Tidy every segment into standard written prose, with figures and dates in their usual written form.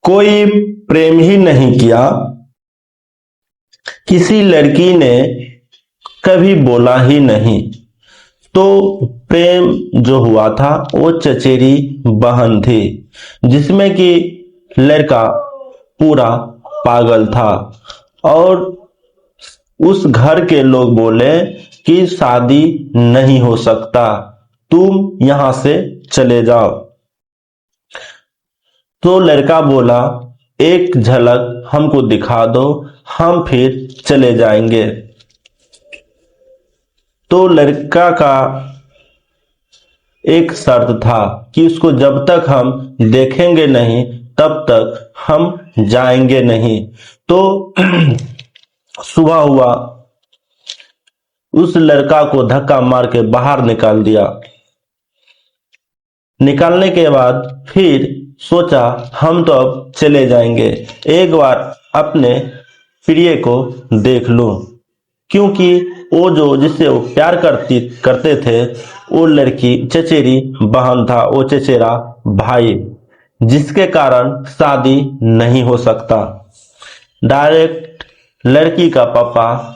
कोई प्रेम ही नहीं किया, किसी लड़की ने कभी बोला ही नहीं। तो प्रेम जो हुआ था वो चचेरी बहन थी, जिसमें कि लड़का पूरा पागल था। और उस घर के लोग बोले कि शादी नहीं हो सकता, तुम यहां से चले जाओ। तो लड़का बोला, एक झलक हमको दिखा दो, हम फिर चले जाएंगे। तो लड़का का एक शर्त था कि उसको जब तक हम देखेंगे नहीं तब तक हम जाएंगे नहीं। तो सुबह हुआ, उस लड़का को धक्का मार के बाहर निकाल दिया। निकालने के बाद फिर सोचा हम तो अब चले जाएंगे, एक बार अपने प्रिय को देख लूं, क्योंकि वो जो जिससे वो प्यार करते थे वो लड़की चचेरी बहन था, वो चचेरा भाई, जिसके कारण शादी नहीं हो सकता। डायरेक्ट लड़की का पापा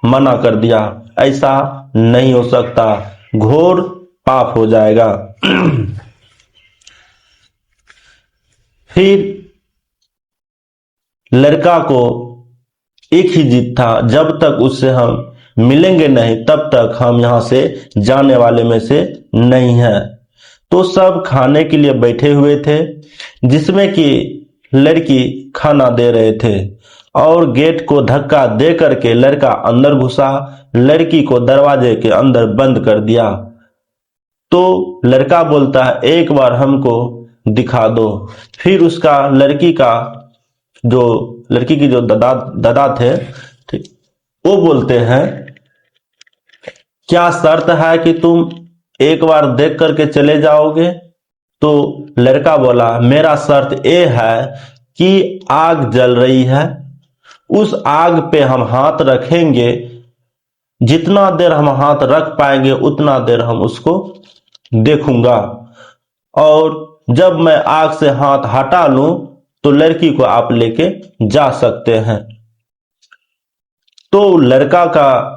मना कर दिया, ऐसा नहीं हो सकता, घोर पाप हो जाएगा। फिर लड़का को एक ही जिद था, जब तक उससे हम मिलेंगे नहीं तब तक हम यहां से जाने वाले में से नहीं हैं। तो सब खाने के लिए बैठे हुए थे, जिसमें कि लड़की खाना दे रहे थे और गेट को धक्का दे करके लड़का अंदर घुसा, लड़की को दरवाजे के अंदर बंद कर दिया। तो लड़का बोलता है, एक बार हमको दिखा दो। फिर उसका लड़की की जो दादा थे, ठीक, वो बोलते हैं, क्या शर्त है कि तुम एक बार देख करके चले जाओगे? तो लड़का बोला, मेरा शर्त ये है कि आग जल रही है, उस आग पे हम हाथ रखेंगे, जितना देर हम हाथ रख पाएंगे उतना देर हम उसको देखूंगा, और जब मैं आग से हाथ हटा लूं तो लड़की को आप लेके जा सकते हैं। तो लड़का का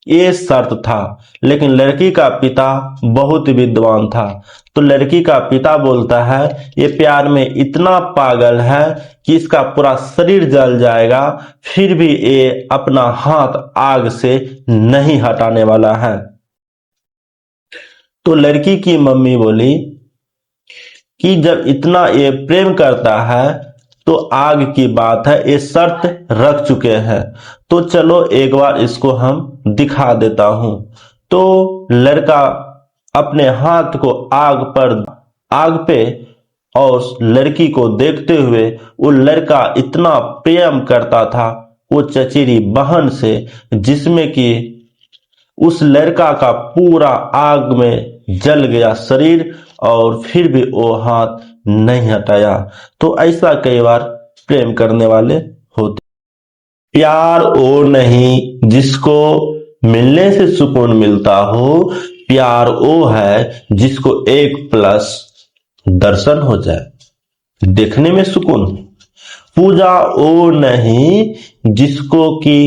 ये शर्त था, लेकिन लड़की का पिता बहुत विद्वान था। तो लड़की का पिता बोलता है, ये प्यार में इतना पागल है कि इसका पूरा शरीर जल जाएगा, फिर भी ये अपना हाथ आग से नहीं हटाने वाला है। तो लड़की की मम्मी बोली कि जब इतना ये प्रेम करता है तो आग की बात है, ये शर्त रख चुके हैं, तो चलो एक बार इसको हम दिखा देता हूं। तो लड़का अपने हाथ को आग पे और लड़की को देखते हुए, वो लड़का इतना प्रेम करता था वो चचेरी बहन से, जिसमें कि उस लड़का का पूरा आग में जल गया शरीर, और फिर भी वो हाथ नहीं हटाया। तो ऐसा कई बार प्रेम करने वाले होते। प्यार वो नहीं जिसको मिलने से सुकून मिलता हो, प्यार वो है जिसको 1+ दर्शन हो जाए, देखने में सुकून। पूजा वो नहीं जिसको कि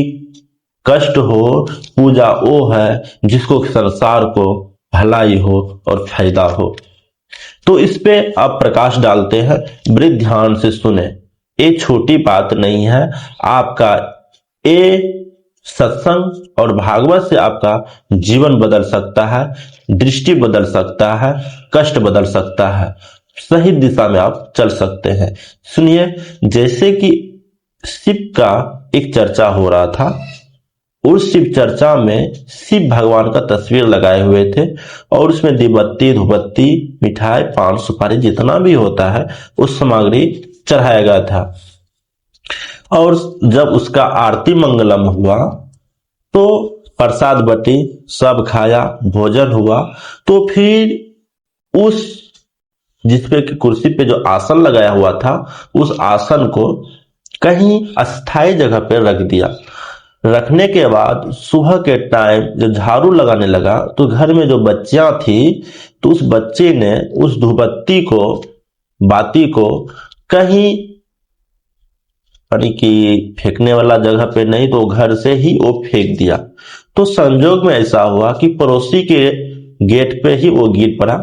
कष्ट हो, पूजा वो है जिसको संसार को भलाई हो और फायदा हो। तो इस पे आप प्रकाश डालते हैं, बड़े ध्यान से सुने, ये छोटी बात नहीं है। आपका ये सत्संग और भागवत से आपका जीवन बदल सकता है, दृष्टि बदल सकता है, कष्ट बदल सकता है, सही दिशा में आप चल सकते हैं। सुनिए, जैसे कि शिव का एक चर्चा हो रहा था, उस शिव चर्चा में शिव भगवान का तस्वीर लगाए हुए थे, और उसमें दीपबत्ती, धूपबत्ती, मिठाई, पान, सुपारी जितना भी होता है उस सामग्री चढ़ाया गया था। और जब उसका आरती मंगलम हुआ तो प्रसाद बटी, सब खाया, भोजन हुआ। तो फिर उस जिसपे कुर्सी पे जो आसन लगाया हुआ था, उस आसन को कहीं अस्थायी जगह पे रख दिया। रखने के बाद सुबह के टाइम जब झाड़ू लगाने लगा तो घर में जो बच्चियां थी, तो उस बच्चे ने उस धूपबत्ती को, बाती को कहीं यानी कि फेंकने वाला जगह पे नहीं तो घर से ही वो फेंक दिया। तो संजोग में ऐसा हुआ कि पड़ोसी के गेट पे ही वो गिर पड़ा।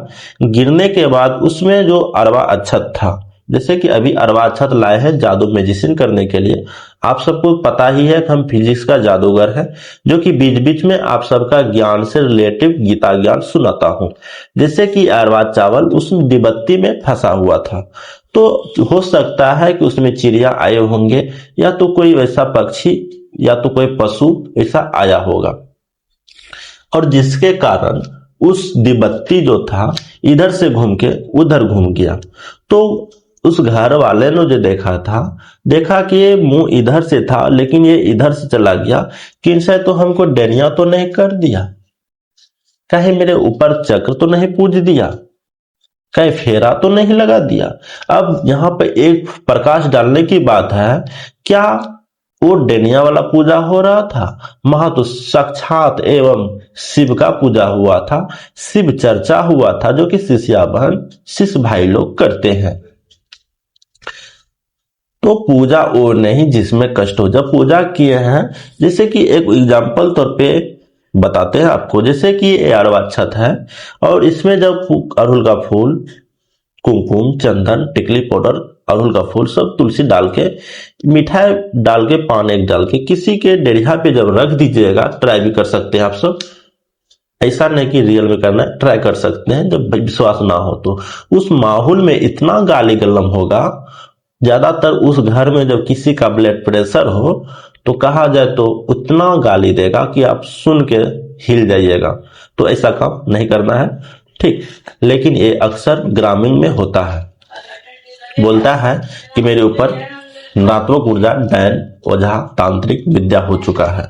गिरने के बाद उसमें जो अरवा अक्षत था, जैसे कि अभी अरवा अक्षत लाए हैं जादू मेडिसिन करने के लिए। आप सबको पता ही है कि हम फिजिक्स का जादूगर है, जो कि बीच बीच में आप सबका ज्ञान से रिलेटिव गीता ज्ञान सुनाता हूं। जैसे कि अरवा चावल उस डिबत्ती में फंसा हुआ था, तो हो सकता है कि उसमें चिड़िया आए होंगे, या तो कोई वैसा पक्षी या तो कोई पशु ऐसा आया होगा, और जिसके कारण उस दिबत्ती जो था इधर से घूम के उधर घूम गया। तो उस घर वाले ने जो देखा कि ये मुंह इधर से था लेकिन ये इधर से चला गया, किनसे तो हमको डरिया तो नहीं कर दिया, कहीं मेरे ऊपर चक्र तो नहीं पूज दिया, कहीं फेरा तो नहीं लगा दिया। अब यहाँ पे एक प्रकाश डालने की बात है, क्या वो डेनिया वाला पूजा हो रहा था? वहां तो साक्षात एवं शिव का पूजा हुआ था, शिव चर्चा हुआ था, जो कि शिष्या बहन शिष्य भाई लोग करते हैं। तो पूजा वो नहीं जिसमें कष्ट हो। जब पूजा किए हैं, जैसे कि एक एग्जाम्पल तौर पे बताते हैं आपको, जैसे कि ये अरवा अक्षत है और इसमें जब अड़हुल का फूल, कुमकुम, चंदन, टिकली पाउडर, अड़हुल का फूल सब तुलसी डाल के, मिठाई डाल के, पान एक डाल के किसी के डेढ़िया पे जब रख दीजिएगा, ट्राई भी कर सकते हैं आप सब, ऐसा नहीं कि रियल में करना है, ट्राई कर सकते हैं जब विश्वास ना हो तो। उस माहौल में इतना गाली गलम होगा, ज्यादातर उस घर में जब किसी का ब्लड प्रेशर हो तो कहा जाए तो उतना गाली देगा कि आप सुन के हिल जाइएगा। तो ऐसा काम नहीं करना है, ठीक। लेकिन ये अक्सर ग्रामीण में होता है, बोलता है कि मेरे ऊपर नात्मक ऊर्जा, डैन, ओझा, तांत्रिक विद्या हो चुका है।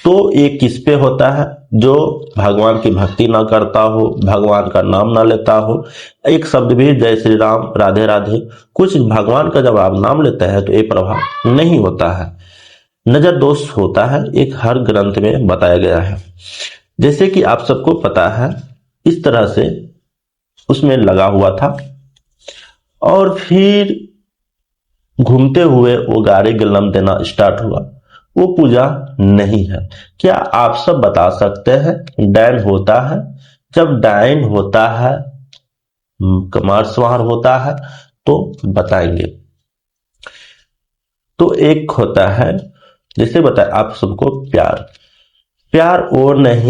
तो ये किस पे होता है? जो भगवान की भक्ति ना करता हो, भगवान का नाम ना लेता हो, एक शब्द भी जय श्री राम, राधे राधे, कुछ भगवान का जब आप नाम लेते हैं तो ये प्रभाव नहीं होता है। नजर दोष होता है, एक हर ग्रंथ में बताया गया है। जैसे कि आप सबको पता है, इस तरह से उसमें लगा हुआ था और फिर घूमते हुए वो गाड़ी गलम देना स्टार्ट हुआ। वो पूजा नहीं है। क्या आप सब बता सकते हैं डैन होता है? जब डायन होता है, कमारस्वार होता है, तो बताएंगे। तो एक होता है, जैसे बताया आप सबको, प्यार। प्यार और नहीं